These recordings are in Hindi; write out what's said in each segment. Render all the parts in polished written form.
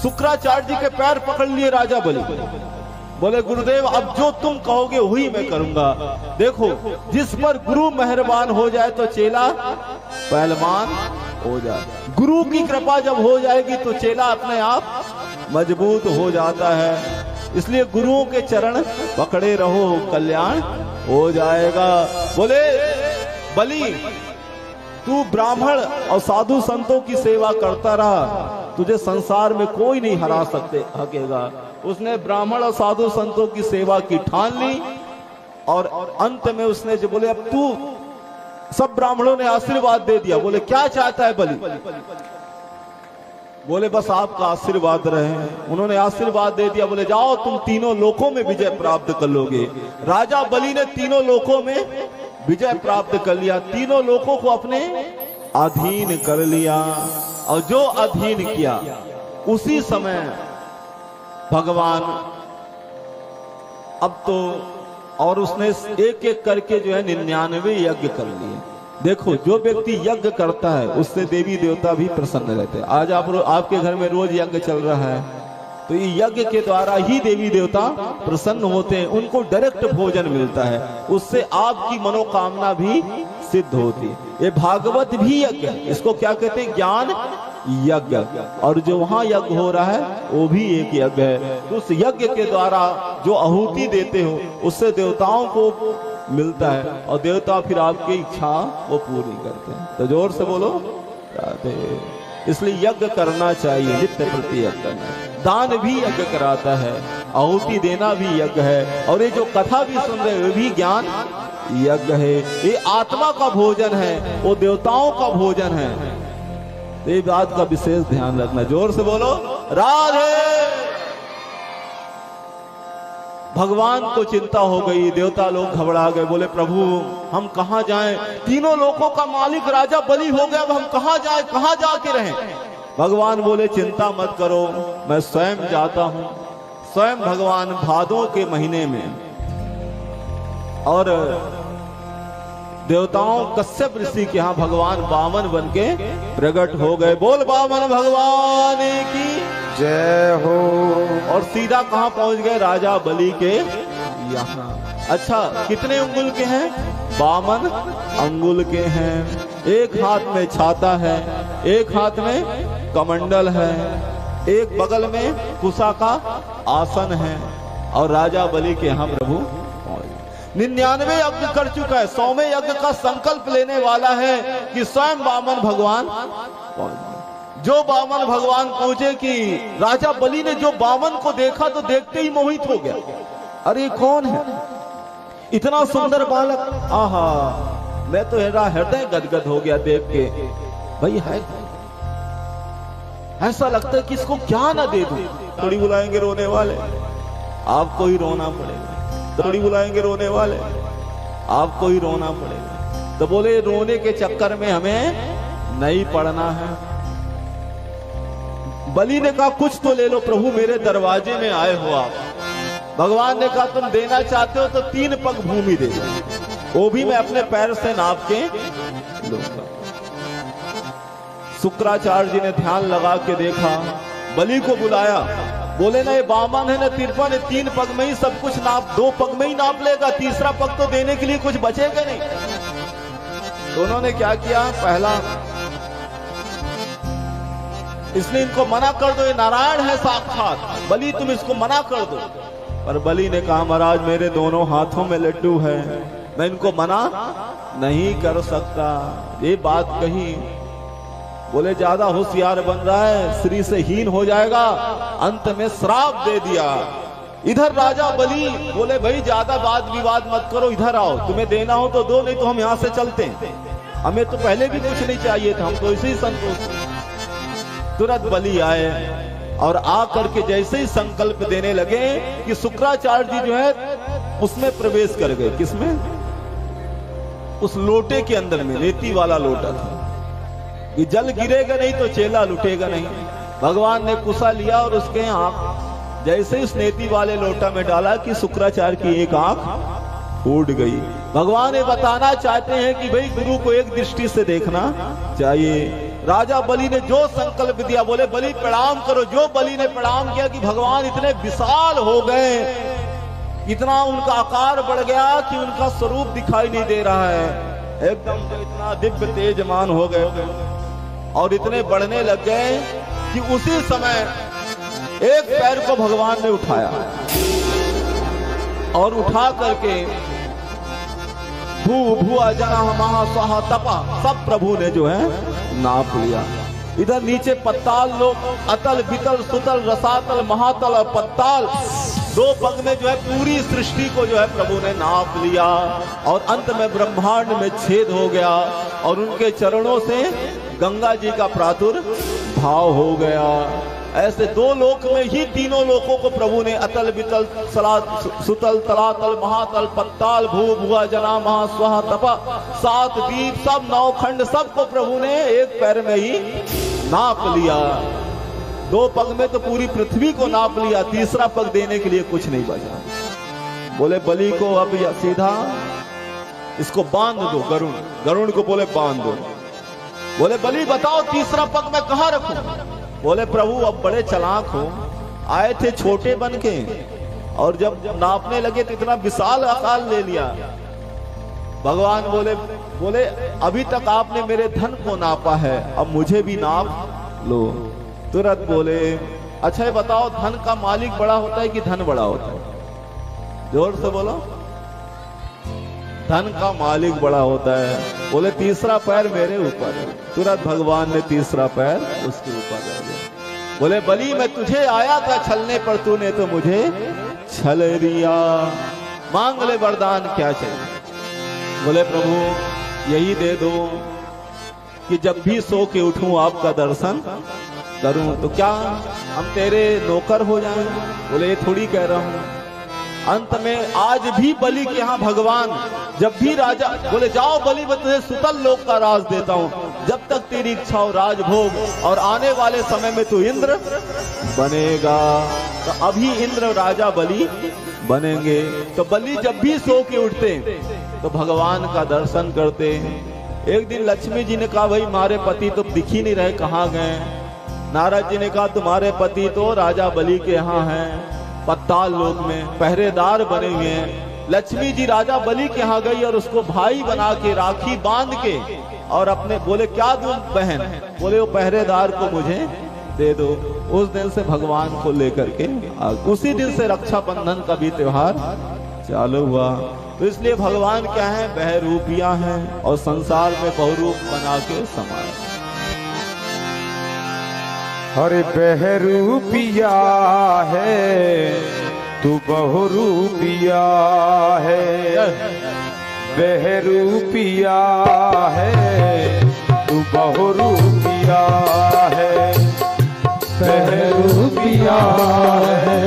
शुक्राचार्य जी के पैर पकड़ लिए राजा बलि, बोले गुरुदेव अब जो तुम कहोगे वही मैं करूंगा। देखो जिस पर गुरु मेहरबान हो जाए तो चेला पहलवान हो जाए, गुरु की कृपा जब हो जाएगी तो चेला अपने आप मजबूत हो जाता है। इसलिए गुरुओं के चरण पकड़े रहो, कल्याण हो जाएगा। बोले बलि तू ब्राह्मण और साधु संतों की सेवा करता रहा, तुझे संसार में कोई नहीं हरा सकेगा। उसने ब्राह्मण और साधु संतों की सेवा की ठान ली और अंत में उसने जो बोले अब तू, सब ब्राह्मणों ने आशीर्वाद दे दिया। बोले क्या चाहता है बलि? बोले बस आपका आशीर्वाद रहे। उन्होंने आशीर्वाद दे दिया। बोले जाओ तुम तीनों लोकों में विजय प्राप्त कर लोगे। राजा बलि ने तीनों लोकों में विजय प्राप्त कर लिया, तीनों लोकों को अपने अधीन कर लिया। और जो अधीन किया उसी समय भगवान अब तो, और उसने एक एक करके जो है 99 यज्ञ कर लिए। देखो जो व्यक्ति यज्ञ करता है उससे देवी देवता भी प्रसन्न रहते हैं। आज आपके घर में रोज यज्ञ चल रहा है तो ये यज्ञ के द्वारा ही देवी देवता प्रसन्न होते हैं, उनको डायरेक्ट भोजन मिलता है, उससे आपकी मनोकामना भी सिद्ध होती है। ये भागवत भी यज्ञ है, इसको क्या कहते हैं? ज्ञान यज्ञ। और जो वहां यज्ञ हो रहा है वो भी एक यज्ञ है। तो उस यज्ञ के द्वारा जो आहुति देते हो उससे देवताओं को मिलता है और देवता फिर आपकी इच्छा वो पूरी करते हैं। तो जोर से बोलो राधे। इसलिए यज्ञ करना चाहिए, नित्य प्रति यज्ञ करना। दान भी यज्ञ कराता है, आहुति देना भी यज्ञ है, और ये जो कथा भी सुन रहे हो भी ज्ञान यज्ञ है। ये आत्मा का भोजन है, वो देवताओं का भोजन है। तो ये बात का विशेष ध्यान रखना। जोर से बोलो राधे। भगवान को चिंता हो गई, देवता लोग घबरा गए, बोले प्रभु हम कहां जाएं? तीनों लोकों का मालिक राजा बलि हो गया, अब हम कहां जाएं, कहां जाके रहें? भगवान बोले चिंता मत करो, मैं स्वयं जाता हूं। स्वयं भगवान भादों के महीने में और देवताओं कश्यप ऋषि के यहाँ भगवान वामन बन के प्रकट हो गए। बोल वामन भगवान की जय हो। और सीधा कहाँ पहुंच गए? राजा बलि के यहाँ। अच्छा कितने अंगुल के हैं? 52 अंगुल के हैं। एक हाथ में छाता है, एक हाथ में कमंडल है, एक बगल में कुशा का आसन है। और राजा बलि के यहाँ प्रभु 99 यज्ञ कर चुका है, 100वें यज्ञ का संकल्प लेने वाला है कि स्वयं वामन भगवान। जो वामन भगवान पहुंचे कि राजा बलि ने जो वामन को देखा तो देखते ही मोहित हो गया। अरे कौन है इतना सुंदर बालक? आहा, मैं तो हृदय गदगद हो गया देख के। भाई है ऐसा लगता है कि इसको क्या ना दे दूं। थोड़ी बुलाएंगे रोने वाले, आपको ही रोना पड़ेगा। थोड़ी बुलाएंगे रोने वाले, आपको ही रोना पड़ेगा। तो बोले रोने के चक्कर में हमें नहीं पड़ना है। बलि ने कहा कुछ तो ले लो प्रभु, मेरे दरवाजे में आए हो आप। भगवान ने कहा तुम देना चाहते हो तो 3 पग भूमि दे दो, वो भी मैं अपने पैर से नाप के लूंगा। शुक्राचार्य जी ने ध्यान लगा के देखा, बलि को बुलाया, बोले ना ये वामन है ना तिरपन है, 3 पग में ही सब कुछ नाप, 2 पग में ही नाप लेगा, तीसरा पग तो देने के लिए कुछ बचेगा नहीं। तो उन्होंने क्या किया? पहला इसलिए इनको मना कर दो, ये नारायण है साक्षात, बलि तुम इसको मना कर दो। पर बलि ने कहा महाराज मेरे दोनों हाथों में लड्डू है, मैं इनको मना नहीं कर सकता। ये बात कही, बोले ज्यादा होशियार बन रहा है, श्री से हीन हो जाएगा। अंत में श्राप दे दिया। इधर राजा बलि बोले भाई ज्यादा वाद विवाद मत करो, इधर आओ, तुम्हें देना हो तो दो, नहीं तो हम यहाँ से चलते हैं, हमें तो पहले भी कुछ नहीं चाहिए था, हम तो इसे ही संतोष। तुरंत बलि आए और आकर के जैसे ही संकल्प देने लगे कि शुक्राचार्य जी जो है उसमें प्रवेश कर गए। किसमें? उस लोटे के अंदर में, रेती वाला लोटा था, ये जल गिरेगा नहीं तो चेला लुटेगा नहीं। भगवान ने कुशा लिया और उसके आंख जैसे उस नेती वाले लोटा में डाला कि शुक्राचार्य की एक आंख फूट गई। भगवान ये बताना चाहते हैं कि भाई गुरु को एक दृष्टि से देखना चाहिए। राजा बलि ने जो संकल्प दिया, बोले बलि प्रणाम करो। जो बलि ने प्रणाम किया कि भगवान इतने विशाल हो गए, इतना उनका आकार बढ़ गया कि उनका स्वरूप दिखाई नहीं दे रहा है, एकदम जो इतना दिव्य तेजमान हो गए और इतने बढ़ने लग गए कि उसी समय एक पैर को भगवान ने उठाया और उठा करके भू भुआ जना महा स्वाहा तपा सब प्रभु ने जो है नाप लिया। इधर नीचे पत्ताल लोक, अतल वितल सुतल रसातल महातल और पत्ताल, दो पग में जो है पूरी सृष्टि को जो है प्रभु ने नाप लिया और अंत में ब्रह्मांड में छेद हो गया और उनके चरणों से गंगा जी का प्रादुर्भाव हो गया। ऐसे दो लोक में ही तीनों लोकों को प्रभु ने अतल वितल सुतल तलातल महातल पत्ताल भू भुआ जना महा स्वाहा तपा सात दीप सब नौ खंड सबको प्रभु ने एक पैर में ही नाप लिया। दो पग में तो पूरी पृथ्वी को नाप लिया, तीसरा पग देने के लिए कुछ नहीं बचा। बोले बलि को अब सीधा इसको बांध दो, गरुण को बोले बांध दो। बोले बलि बताओ तीसरा पग मैं कहां रखूं? बोले प्रभु अब बड़े चालाक हो, आए थे छोटे बन के और जब नापने लगे तो इतना विशाल आकार ले लिया। भगवान बोले अभी तक आपने मेरे धन को नापा है, अब मुझे भी नाप लो। तुरंत बोले अच्छा ये बताओ धन का मालिक बड़ा होता है कि धन बड़ा होता है? जोर से बोलो। धन का मालिक बड़ा होता है। बोले तीसरा पैर मेरे ऊपर है। तुरंत भगवान ने तीसरा पैर उसके ऊपर रख दिया। बोले बलि मैं तुझे आया था छलने पर तूने तो मुझे छल दिया, मांग ले वरदान क्या चाहिए? बोले प्रभु यही दे दो कि जब भी सो के उठूं आपका दर्शन करूं, तो क्या हम तेरे नौकर हो जाएं? बोले ये थोड़ी कह रहा हूं। अंत में आज भी बलि के यहाँ भगवान जब भी राजा बोले जाओ बलि मैं तुझे सुतल लोक का राज देता हूं, जब तक तेरी इच्छा हो राजभोग, और आने वाले समय में तू इंद्र बनेगा। तो अभी इंद्र राजा बलि बनेंगे। तो बलि जब भी सो के उठते तो भगवान का दर्शन करते। एक दिन लक्ष्मी जी ने कहा भाई हमारे पति तो दिख ही नहीं रहे, कहाँ गए? नारद जी ने कहा तुम्हारे पति तो राजा बलि के यहाँ हैं, पत्ताल लोक में पहरेदार बने हुए हैं। लक्ष्मी जी राजा बलि के यहाँ गई और उसको भाई बना के राखी बांध के और अपने बोले क्या दूं बहन? बोले वो पहरेदार को मुझे दे दो। उस दिन से भगवान को लेकर के उसी दिन से रक्षाबंधन का भी त्योहार चालू हुआ। तो इसलिए भगवान क्या है? बहरूपिया हैं और संसार में बहुरूप बना के समाये। अरे बहरूपिया है तू बहुरूपिया है, बहरूपिया है तू बहुरूपिया है, बहरूपिया है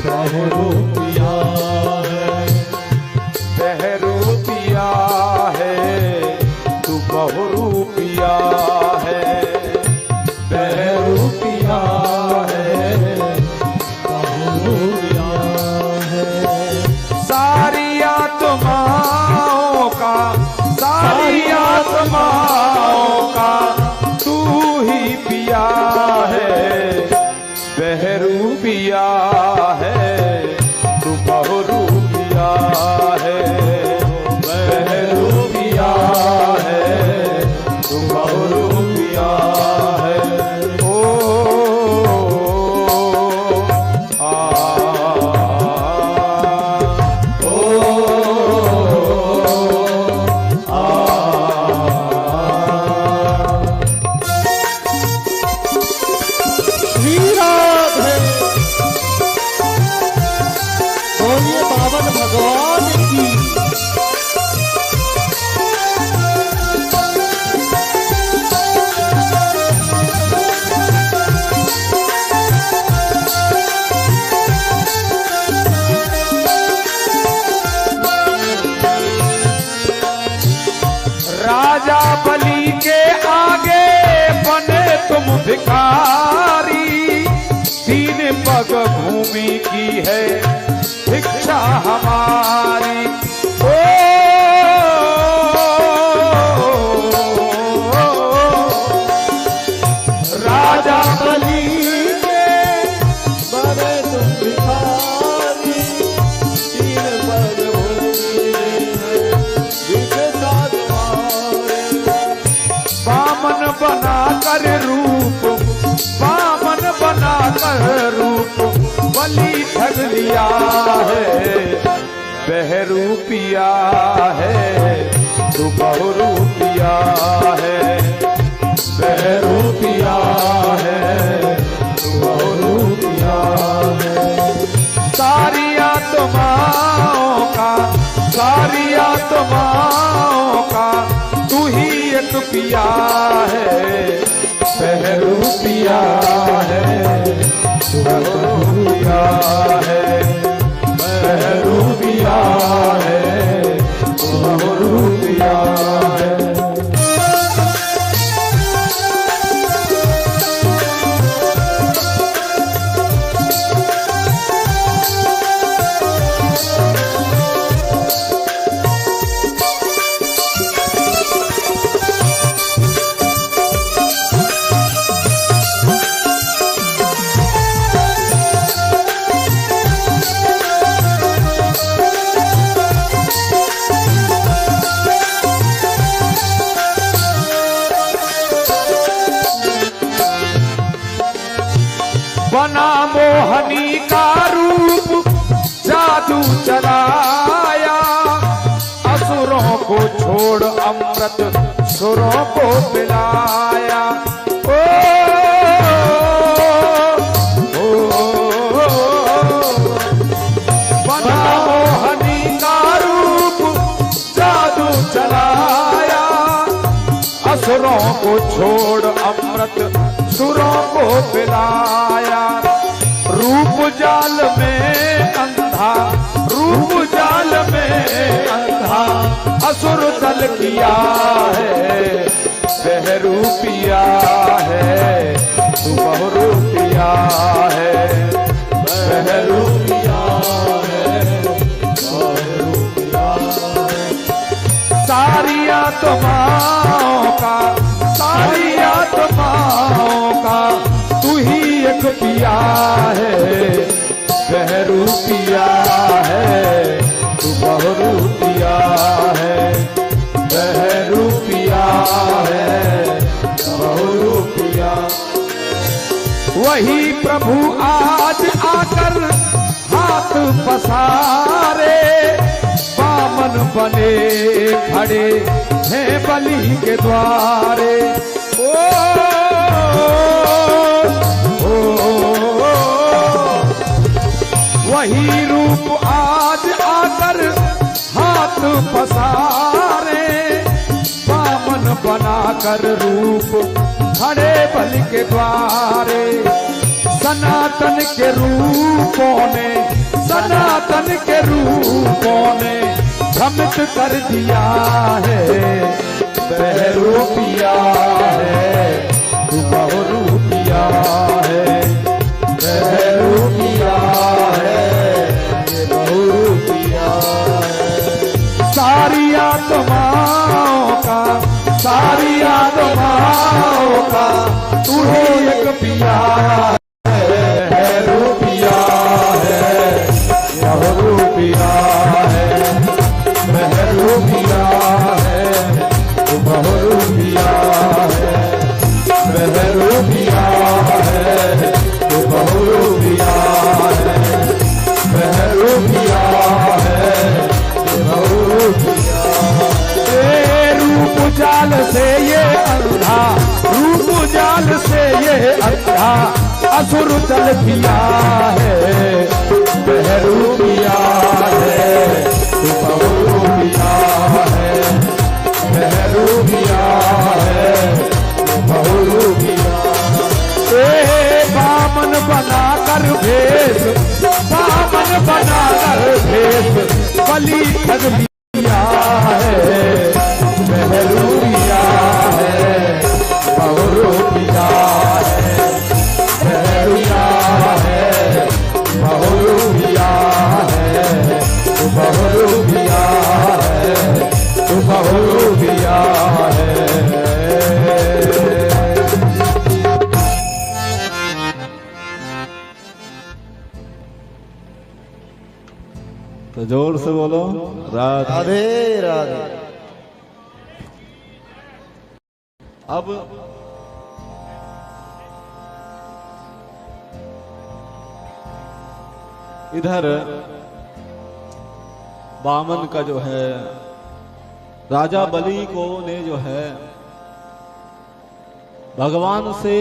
बहरूपिया है, बहरूपिया है तू बहुरूपिया है, बहरूपिया है बहुरूपिया है। सारी आत्माओं का, सारी आत्माओं का तू ही पिया है, बहरूपिया है तू बहुरूपिया है, बहरूपिया है तू बहुरूपिया है। राजा बलि के आगे बने तुम भिखारी, तीन पग भूमि की है भिक्षा हमारी। बनाकर रूप, बामन बनाकर रूप बलि ठग लिया है। बहरूपिया है तू बहुरूपिया है, बहरूपिया है तू बहुरूपिया है। सारी आत्माओं का, सारी आत्माओं का तू ही एक पिया है। बहरूपिया है तू बहुरूपिया है, बहरूपिया है तू बहुरूपिया है। बना मोहनी का रूप जादू चलाया, असुरों को छोड़ अमृत सुरों को पिलाया। ओ, बना मोहनी का रूप जादू चलाया, असुरों को छोड़ अमृत सुरों को पिलाया। रूप जाल में अंधा, रूप जाल में अंधा असुर दल किया है। बहरूपिया है तू बहुरूपिया है, बहरूपिया है बहुरूपिया है। सारी आत्माओं का, सारी आत्माओं का तू ही एक पिया है। बहरूपिया है तू बहुरूपिया है, बहरूपिया है बहुरूपिया। वही प्रभु आज आकर हाथ पसारे, बामन बने खड़े हैं बलि के द्वारे। ओ, वही रूप आज आकर हाथ पसारे, बामन बनाकर रूप खड़े बलि के द्वारे। सनातन के रूपों ने, सनातन के रूपों ने भ्रमित कर दिया है। बहरूपिया है तू बहुरूपिया है, बहरूपिया है बहुरूपिया है। सारी आत्माओं का, सारी आत्माओं का तू ही एक पिया है। बहरूपिया है बहुरूपिया है, बहरूपिया है तू बहुरूपिया है, बहरूपिया है तू बहुरूपिया है, बहरूपिया है तू बहुरूपिया। रूप जाल से ये अंधा, रूप जाल से ये अंधा असुर दल किया है। बहरूपिया है तू बहुरूपिया है, बहरूपिया है तू बहुरूपिया। बामन बनाकर भेष, बामन बनाकर भेष बलि ठग लिया है। बहरूपिया है बहुरूपिया है, बहरूपिया है बहुरूपिया है, तू बहुरूपिया है, तू बहुरूपिया है। तो जोर से बोलो राधे राधे। अब इधर वामन का जो है राजा बलि को ने जो है भगवान से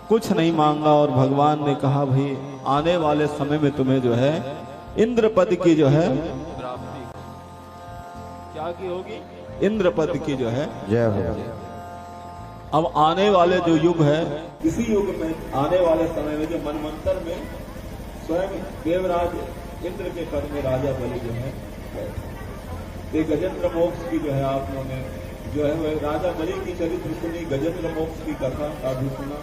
कुछ नहीं मांगा और भगवान ने कहा भाई आने वाले समय में तुम्हें जो है इंद्र पद की जो है प्राप्ति क्या की होगी, इंद्र पद की जो है जय हो। अब आने वाले जो युग है, इसी युग में आने वाले समय में जो मनवंतर में स्वयं देवराज इंद्र के पद में राजा बलि जो है ये गजेंद्र मोक्ष की जो है आप लोगों ने जो है वह राजा बलि की चरित्र सुनी, गजेंद्र मोक्ष की कथा का भी सुना।